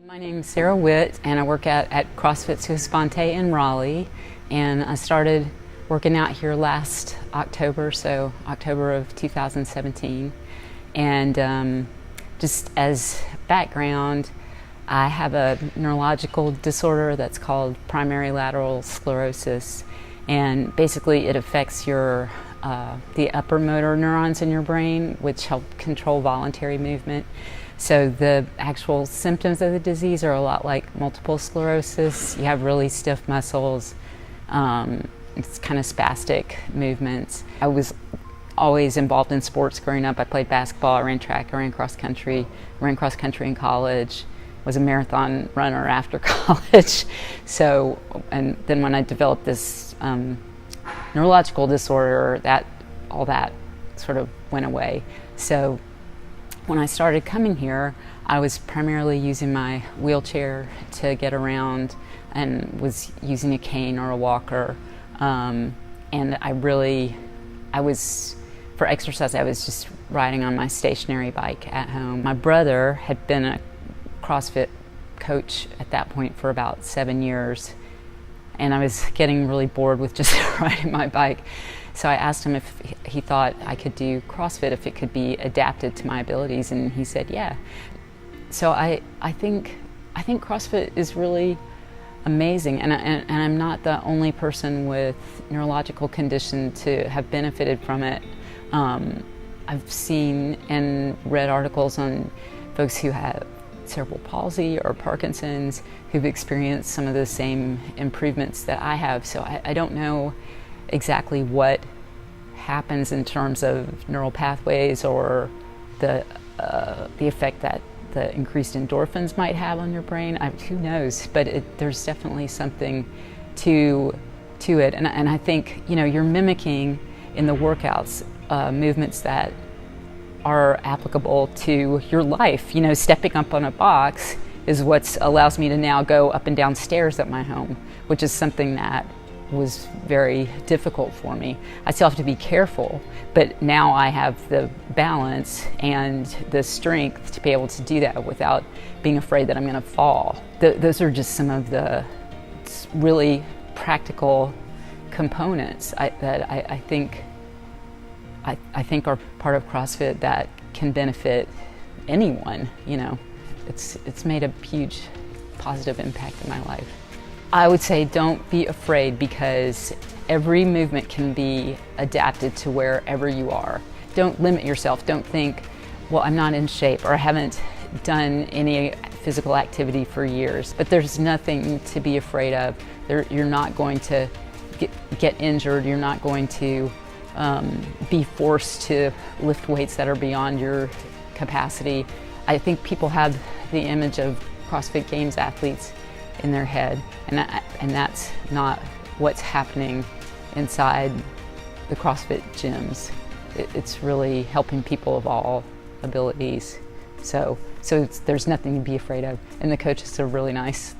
My name is Sarah Witt, and I work at CrossFit Sua Sponte in Raleigh. And I started working out here last October, so October of 2017. And just as background, I have a neurological disorder that's called primary lateral sclerosis. And basically it affects your the upper motor neurons in your brain, which help control voluntary movement. So the actual symptoms of the disease are a lot like multiple sclerosis. You have really stiff muscles. It's kind of spastic movements. I was always involved in sports growing up. I played basketball, I ran track, I ran cross country in college, was a marathon runner after college. So, and then when I developed this neurological disorder, all that sort of went away. So when I started coming here, I was primarily using my wheelchair to get around and was using a cane or a walker. And for exercise, I was just riding on my stationary bike at home. My brother had been a CrossFit coach at that point for about 7 years, and I was getting really bored with just riding my bike. So I asked him if he thought I could do CrossFit, if it could be adapted to my abilities, and he said yeah. So I think CrossFit is really amazing, and I'm not the only person with neurological condition to have benefited from it. I've seen and read articles on folks who have cerebral palsy or Parkinson's who've experienced some of the same improvements that I have. So I don't know exactly what happens in terms of neural pathways or the effect that the increased endorphins might have on your brain. Who knows? But there's definitely something to it, and I think you're mimicking in the workouts movements that are applicable to your life. Stepping up on a box is what allows me to now go up and down stairs at my home, which is something that was very difficult for me. I still have to be careful, but now I have the balance and the strength to be able to do that without being afraid that I'm going to fall. Those are just some of the really practical components that I think are part of CrossFit that can benefit anyone. It's made a huge positive impact in my life. I would say don't be afraid, because every movement can be adapted to wherever you are. Don't limit yourself. Don't think, well, I'm not in shape, or I haven't done any physical activity for years. But there's nothing to be afraid of. You're not going to get injured. You're not going to be forced to lift weights that are beyond your capacity. I think people have the image of CrossFit Games athletes in their head, and that's not what's happening inside the CrossFit gyms. It's really helping people of all abilities. So there's nothing to be afraid of, and the coaches are really nice.